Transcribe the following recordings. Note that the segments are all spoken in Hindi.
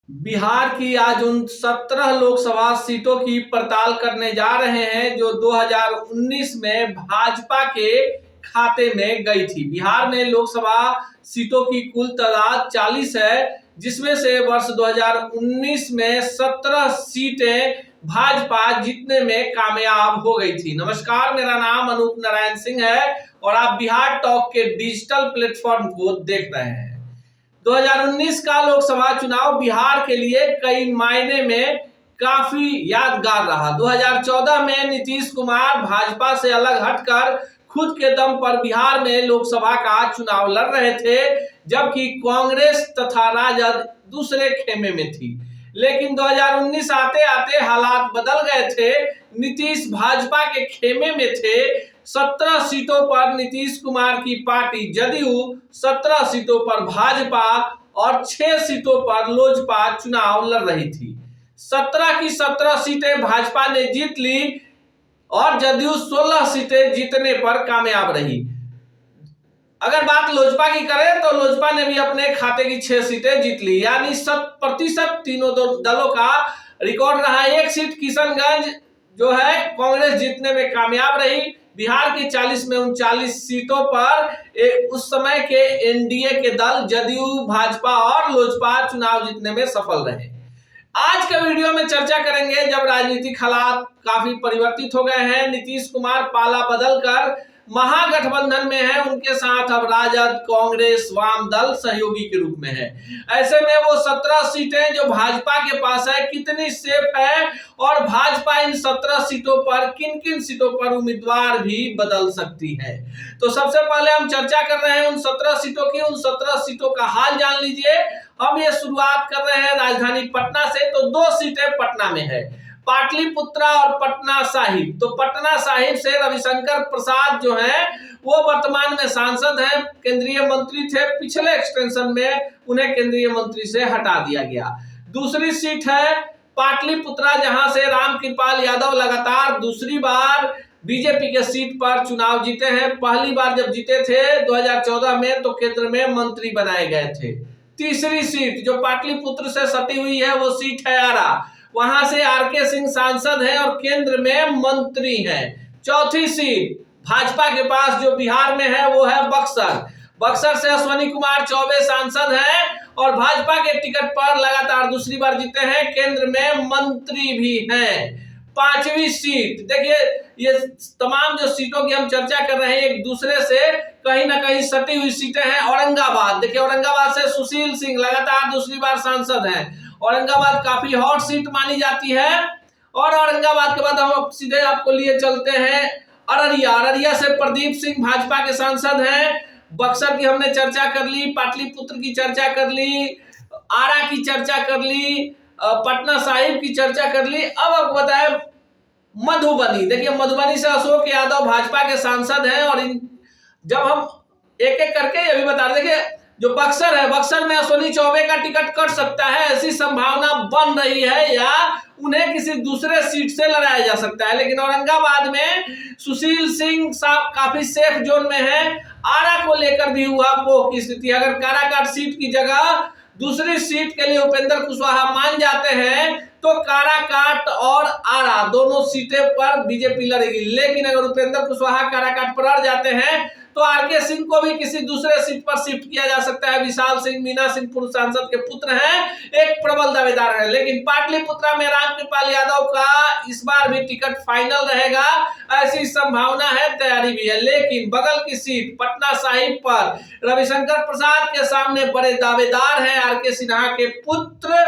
बिहार की आज उन 17 लोकसभा सीटों की पड़ताल करने जा रहे हैं जो 2019 में भाजपा के खाते में गई थी। बिहार में लोकसभा सीटों की कुल तादाद 40 है, जिसमें से वर्ष 2019 में 17 सीटें भाजपा जीतने में कामयाब हो गई थी। नमस्कार, मेरा नाम अनूप नारायण सिंह है और आप बिहार टॉक के डिजिटल प्लेटफॉर्म को देख रहे हैं। 2019 का लोकसभा चुनाव बिहार के लिए कई मायने में काफी यादगार रहा। 2014 में नीतीश कुमार भाजपा से अलग हटकर खुद के दम पर बिहार में लोकसभा का चुनाव लड़ रहे थे, जबकि कांग्रेस तथा राजद दूसरे खेमे में थी। लेकिन 2019 आते आते हालात बदल गए थे। नीतीश भाजपा के खेमे में थे। 17 सीटों पर नीतीश कुमार की पार्टी जदयू, 17 सीटों पर भाजपा और 6 सीटों पर लोजपा चुनाव लड़ रही थी। 17 की 17 सीटें भाजपा ने जीत ली और जदयू 16 सीटें जीतने पर कामयाब रही। अगर बात लोजपा की करें तो लोजपा ने भी अपने खाते की 6 सीटें जीत ली, यानी 100% तीनों दलों का रिकॉर्ड रहा। एक सीट किशनगंज जो है कांग्रेस जीतने में कामयाब रही। बिहार की 40 में 39 सीटों पर उस समय के एनडीए के दल जदयू, भाजपा और लोजपा चुनाव जीतने में सफल रहे। आज के वीडियो में चर्चा करेंगे जब राजनीतिक हालात काफी परिवर्तित हो गए हैं। नीतीश कुमार पाला बदलकर महागठबंधन में है, उनके साथ अब राजद, कांग्रेस, वाम दल सहयोगी के रूप में है। ऐसे में वो 17 सीटें जो भाजपा के पास है कितनी सेफ है और भाजपा इन 17 सीटों पर किन किन सीटों पर उम्मीदवार भी बदल सकती है। तो सबसे पहले हम चर्चा कर रहे हैं उन 17 सीटों की। उन 17 सीटों का हाल जान लीजिए। हम ये शुरुआत कर रहे हैं राजधानी पटना से। तो 2 सीटें पटना में है, पाटलिपुत्रा और पटना साहिब। तो पटना साहिब से रविशंकर प्रसाद जो हैं वो वर्तमान में सांसद हैं, केंद्रीय मंत्री थे। पिछले एक्सटेंशन में उन्हें केंद्रीय मंत्री से हटा दिया गया। दूसरी सीट है पाटलिपुत्रा, जहां से रामकृपाल यादव लगातार दूसरी बार बीजेपी के सीट पर चुनाव जीते हैं। पहली बार जब जीते थे 2014 में तो केंद्र में मंत्री बनाए गए थे। तीसरी सीट जो पाटलिपुत्र से सटी हुई है वो सीट है आरा, वहां से आरके सिंह सांसद हैं और केंद्र में मंत्री हैं। चौथी सीट भाजपा के पास जो बिहार में है वो है बक्सर। बक्सर से अश्विनी कुमार चौबे सांसद हैं और भाजपा के टिकट पर लगातार दूसरी बार जीते हैं, केंद्र में मंत्री भी हैं। 5वीं सीट देखिए, ये तमाम जो सीटों की हम चर्चा कर रहे हैं एक दूसरे से कहीं ना कहीं सटी हुई सीटें हैं। औरंगाबाद देखिए, औरंगाबाद से सुशील सिंह लगातार दूसरी बार सांसद हैं। औरंगाबाद काफी हॉट सीट मानी जाती है। और औरंगाबाद के बाद हम सीधे आपको लिए चलते हैं अररिया। अररिया से प्रदीप सिंह भाजपा के सांसद हैं। बक्सर की हमने चर्चा कर ली, पाटलिपुत्र की चर्चा कर ली, आरा की चर्चा कर ली, पटना साहिब की चर्चा कर ली। अब आपको बताएं मधुबनी। देखिए, मधुबनी से अशोक यादव भाजपा के सांसद हैं और जब हम एक एक करके ये भी बता रहे, देखिए जो बक्सर है, बक्सर में अश्विनी चौबे का टिकट कट सकता है, ऐसी संभावना बन रही है, या उन्हें किसी दूसरे सीट से लड़ाया जा सकता है। लेकिन औरंगाबाद में सुशील सिंह साहब काफी सेफ जोन में है। आरा को लेकर भी हुआ पोह की स्थिति। अगर काराकाट सीट की जगह दूसरी सीट के लिए उपेंद्र कुशवाहा मान जाते हैं तो काराकाट और आरा दोनों सीटें पर बीजेपी लड़ेगी। लेकिन अगर उपेंद्र कुशवाहा काराकाट पर अड़ जाते हैं तो आरके सिंह को भी किसी दूसरे सीट पर शिफ्ट किया जा सकता है। विशाल सिंह मीना सिंह पूर्व सांसद के पुत्र हैं, एक प्रबल दावेदार है। लेकिन पाटलिपुत्रा में रामकृपाल यादव का इस बार भी टिकट फाइनल रहेगा, ऐसी संभावना है, तैयारी भी है। लेकिन बगल की सीट पटना साहिब पर रविशंकर प्रसाद के सामने बड़े दावेदार हैं आरके सिन्हा के पुत्र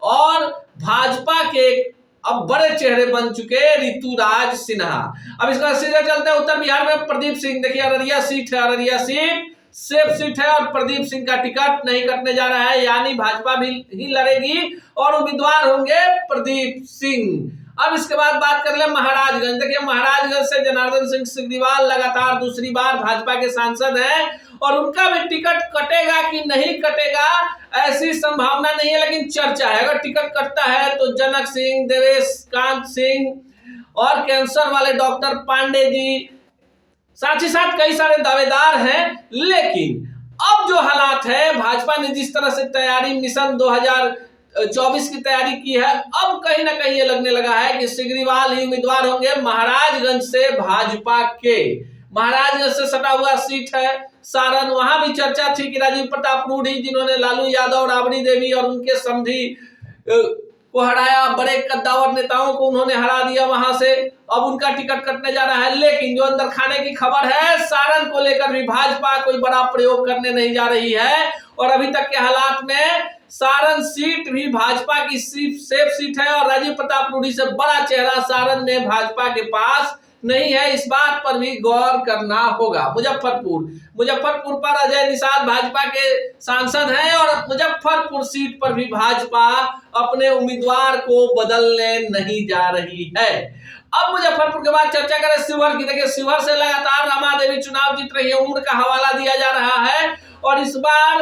और भाजपा के अब बड़े चेहरे बन चुके ऋतुराज सिन्हा। अब इसका सीधे चलते हैं उत्तर बिहार में प्रदीप सिंह। देखिए, अररिया सीट है, अररिया सीट सेफ सीट है और प्रदीप सिंह का टिकट नहीं कटने जा रहा है, यानी भाजपा भी ही लड़ेगी और उम्मीदवार होंगे प्रदीप सिंह। अब इसके बाद बात कर ले महाराजगंज। देखिए, महाराजगंज से जनार्दन सिंह सिग्रीवाल लगातार दूसरी बार भाजपा के सांसद हैं और उनका भी टिकट कटेगा कि नहीं कटेगा ऐसी संभावना नहीं है, लेकिन चर्चा है। अगर टिकट कटता है तो जनक सिंह, देवेश कांत सिंह और कैंसर वाले डॉक्टर पांडे जी, साथ ही साथ कई सारे दावेदार हैं। लेकिन अब जो हालात है, भाजपा ने जिस तरह से तैयारी मिशन 2024 की तैयारी की है। अब कहीं ना कहीं ये लगने लगा है कि सिग्रीवाल ही उम्मीदवार होंगे महाराजगंज से भाजपा के। महाराजगंज से सटा हुआ सीट है सारण, वहां भी चर्चा थी कि राजीव प्रताप रूढ़ी जिन्होंने लालू यादव, राबड़ी देवी और उनके समधी को हराया, बड़े कद्दावर नेताओं को उन्होंने हरा दिया वहां से, अब उनका टिकट कटने जा रहा है। लेकिन जो अंदर खाने की खबर है, सारण को लेकर भी भाजपा कोई बड़ा प्रयोग करने नहीं जा रही है और अभी तक के हालात में सारण सीट भी भाजपा की सेफ सीट है और राजीव प्रताप रूढ़ी से बड़ा चेहरा सारण में भाजपा के पास नहीं है। इस बात पर भी गौर करना होगा। मुजफ्फरपुर पर अजय निषाद भाजपा के सांसद हैं और मुजफ्फरपुर सीट पर भी भाजपा अपने उम्मीदवार को बदलने नहीं जा रही है। अब मुजफ्फरपुर के बाद चर्चा करें शिवहर की। देखिए, शिवहर से लगातार रमा देवी चुनाव जीत रही है, उम्र का हवाला दिया जा रहा है और इस बार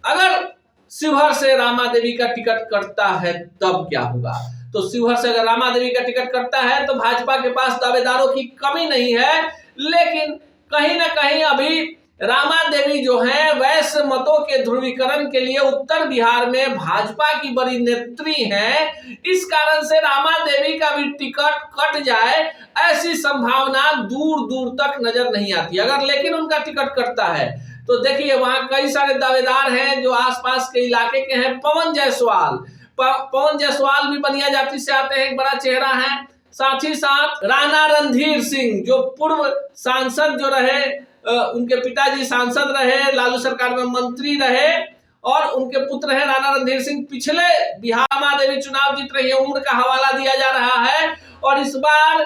अगर शिवहर से रमा देवी का टिकट कटता है तब क्या होगा? तो शिवहर से अगर रमा देवी का टिकट कटता है तो भाजपा के पास दावेदारों की कमी नहीं है, लेकिन कहीं ना कहीं अभी रमा देवी जो है वैश्य मतों के ध्रुवीकरण के लिए उत्तर बिहार में भाजपा की बड़ी नेत्री हैं। इस कारण से रमा देवी का भी टिकट कट जाए ऐसी संभावना दूर दूर तक नजर नहीं आती। अगर लेकिन उनका टिकट कटता है तो देखिए वहां कई सारे दावेदार हैं जो आसपास के इलाके के हैं। पवन जायसवाल भी बनिया जाति से आते हैं, एक बड़ा चेहरा है। साथ ही साथ राणा रणधीर सिंह जो पूर्व सांसद जो रहे, उनके पिताजी सांसद रहे, लालू सरकार में मंत्री रहे और उनके पुत्र हैं राणा रणधीर सिंह। पिछले बिहार रमा देवी चुनाव जीत रही है, उम्र का हवाला दिया जा रहा है और इस बार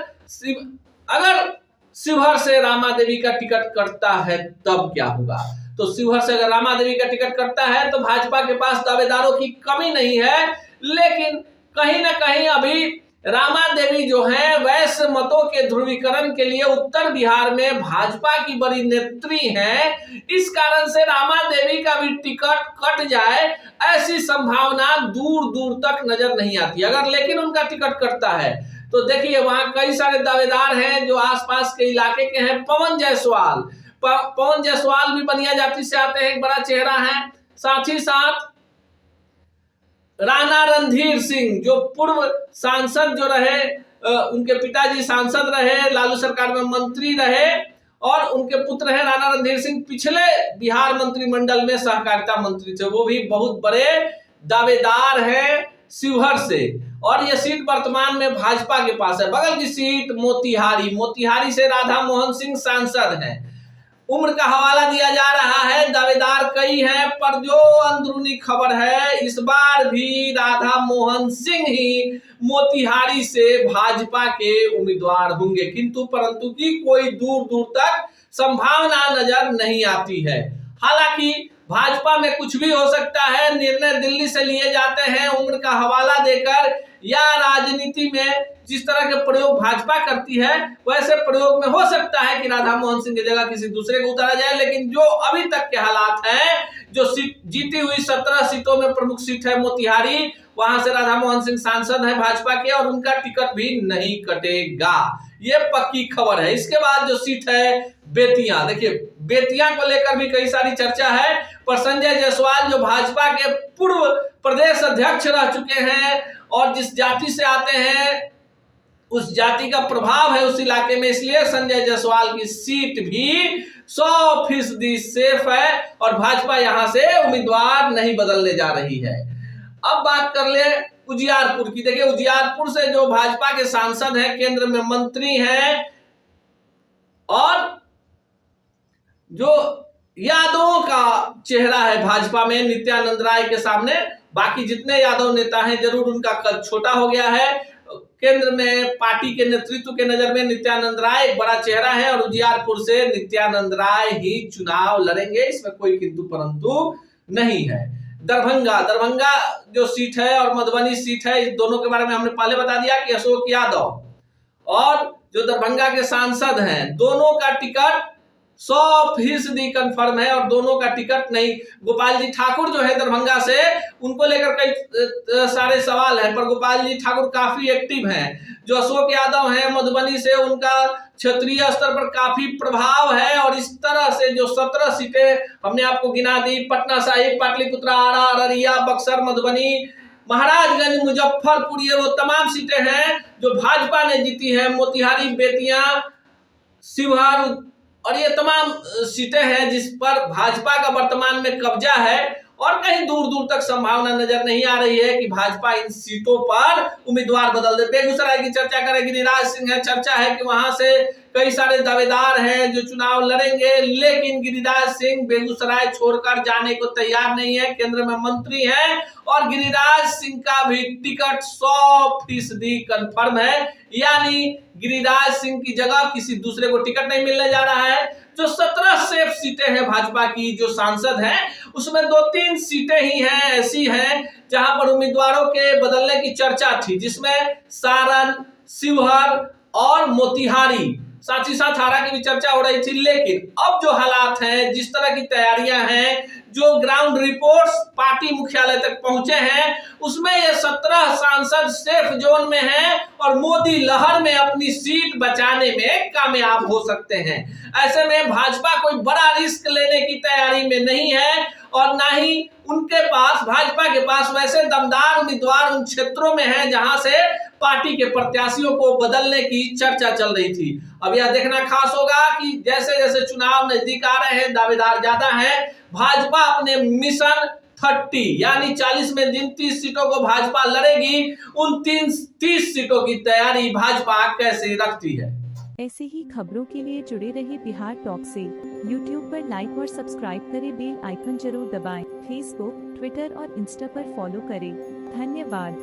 अगर शिवहर से रमा देवी का टिकट कटता है तब क्या होगा? तो शिवहर से अगर रमा देवी का टिकट कटता है तो भाजपा के पास दावेदारों की कमी नहीं है, लेकिन कहीं ना कहीं अभी रमा देवी जो है वैश्य मतों के ध्रुवीकरण के लिए उत्तर बिहार में भाजपा की बड़ी नेत्री हैं। इस कारण से रमा देवी का भी टिकट कट जाए ऐसी संभावना दूर दूर तक नजर नहीं आती। अगर लेकिन उनका टिकट कटता है तो देखिए वहां कई सारे दावेदार हैं जो आसपास के इलाके के हैं। पवन जायसवाल भी बनिया जाति से आते हैं, एक बड़ा चेहरा है। साथ ही साथ राणा रणधीर सिंह जो पूर्व सांसद जो रहे, उनके पिताजी सांसद रहे, लालू सरकार में मंत्री रहे और उनके पुत्र हैं राणा रणधीर सिंह। पिछले बिहार मंत्रिमंडल में सहकारिता मंत्री थे, वो भी बहुत बड़े दावेदार हैं शिवहर से और ये सीट वर्तमान में भाजपा के पास है। बगल की सीट मोतिहारी से राधा मोहन सिंह सांसद हैं। उम्र का हवाला दिया जा रहा है, दावेदार कई हैं, पर जो अंदरूनी खबर है इस बार भी राधा मोहन सिंह ही मोतिहारी से भाजपा के उम्मीदवार होंगे, किंतु परंतु की कोई दूर दूर तक संभावना नजर नहीं आती है। हालांकि भाजपा में कुछ भी हो सकता है, निर्णय दिल्ली से लिए जाते हैं उम्र का हवाला देकर, या राजनीति में जिस तरह के प्रयोग भाजपा करती है वैसे प्रयोग में हो सकता है कि राधा मोहन सिंह की जगह किसी दूसरे को उतारा जाए। लेकिन जो अभी तक के हालात हैं, जो सीट जीती हुई 17 सीटों में प्रमुख सीट है मोतिहारी, वहां से राधा मोहन सिंह सांसद है भाजपा के और उनका टिकट भी नहीं कटेगा, ये पक्की खबर है। इसके बाद जो सीट है बेतिया, देखिए बेतिया को लेकर भी कई सारी चर्चा है, पर संजय जायसवाल जो भाजपा के पूर्व प्रदेश अध्यक्ष रह चुके हैं और जिस जाति से आते हैं उस जाति का प्रभाव है उस इलाके में, इसलिए संजय जायसवाल की सीट भी 100% सेफ है और भाजपा यहां से उम्मीदवार नहीं बदलने जा रही है। अब बात कर ले उजियारपुर की। देखिए उजियारपुर से जो भाजपा के सांसद हैं, केंद्र में मंत्री हैं और जो यादवों का चेहरा है भाजपा में नित्यानंद राय के सामने, बाकी जितने यादव नेता हैं जरूर उनका कद छोटा हो गया है। केंद्र में पार्टी के नेतृत्व के नजर में नित्यानंद राय एक बड़ा चेहरा है और उजियारपुर से नित्यानंद राय ही चुनाव लड़ेंगे, इसमें कोई किंतु परंतु नहीं है। दरभंगा जो सीट है और मधुबनी सीट है, इस दोनों के बारे में हमने पहले बता दिया कि अशोक यादव और जो दरभंगा के सांसद हैं दोनों का टिकट 100% कंफर्म है और दोनों का टिकट नहीं। गोपाल जी ठाकुर जो है दरभंगा से, उनको लेकर कई सारे सवाल है, पर गोपाल जी ठाकुर काफी एक्टिव हैं। जो अशोक यादव हैं मधुबनी से, उनका क्षेत्रीय स्तर पर काफी प्रभाव है और इस तरह से जो 17 सीटें हमने आपको गिना दी, पटना साहिब, पाटलिपुत्र, आरा, अररिया, बक्सर, मधुबनी, महाराजगंज, मुजफ्फरपुर, ये वो तमाम सीटें हैं जो भाजपा ने जीती है। मोतिहारी, बेतिया, शिवहर और ये तमाम सीटें हैं जिस पर भाजपा का वर्तमान में कब्जा है और कहीं दूर दूर तक संभावना नजर नहीं आ रही है कि भाजपा इन सीटों पर उम्मीदवार बदल दे। बेगूसराय की चर्चा करें, गिरिराज सिंह है, चर्चा है कि वहां से कई सारे दावेदार हैं जो चुनाव लड़ेंगे, लेकिन गिरिराज सिंह बेगूसराय छोड़कर जाने को तैयार नहीं है। केंद्र में मंत्री हैं और गिरिराज सिंह का भी टिकट 100% कंफर्म है, यानी गिरिराज सिंह की जगह किसी दूसरे को टिकट नहीं मिलने जा रहा है। जो 17 सेफ सीटें हैं भाजपा की, जो सांसद हैं, उसमें 2-3 सीटें ही हैं ऐसी हैं जहां पर उम्मीदवारों के बदलने की चर्चा थी, जिसमें सारण, शिवहर और मोतिहारी, साथ ही साथ हारा की भी चर्चा हो रही थी। लेकिन अब जो हालात हैं, जिस तरह की तैयारियां हैं, जो ग्राउंड रिपोर्ट्स पार्टी मुख्यालय तक पहुंचे हैं, उसमें ये 17 सांसद सेफ जोन में हैं और मोदी लहर में अपनी सीट बचाने में कामयाब हो सकते हैं। ऐसे में भाजपा कोई बड़ा रिस्क लेने की तैयारी में नहीं है और ना ही उनके पास, भाजपा के पास वैसे दमदार उम्मीदवार उन क्षेत्रों में हैं जहां से पार्टी के प्रत्याशियों को बदलने की चर्चा चल रही थी। अब यह देखना खास होगा कि जैसे जैसे चुनाव नजदीक आ रहे हैं, दावेदार ज्यादा हैं, भाजपा अपने मिशन 30 यानी 40 में जिन 30 सीटों को भाजपा लड़ेगी, उन 30 सीटों की तैयारी भाजपा कैसे रखती है। ऐसे ही खबरों के लिए जुड़े रहे बिहार टॉक से। यूट्यूब पर लाइक और सब्सक्राइब करें, बेल आइकन जरूर दबाएं। फेसबुक, ट्विटर और इंस्टा पर फॉलो करें। धन्यवाद।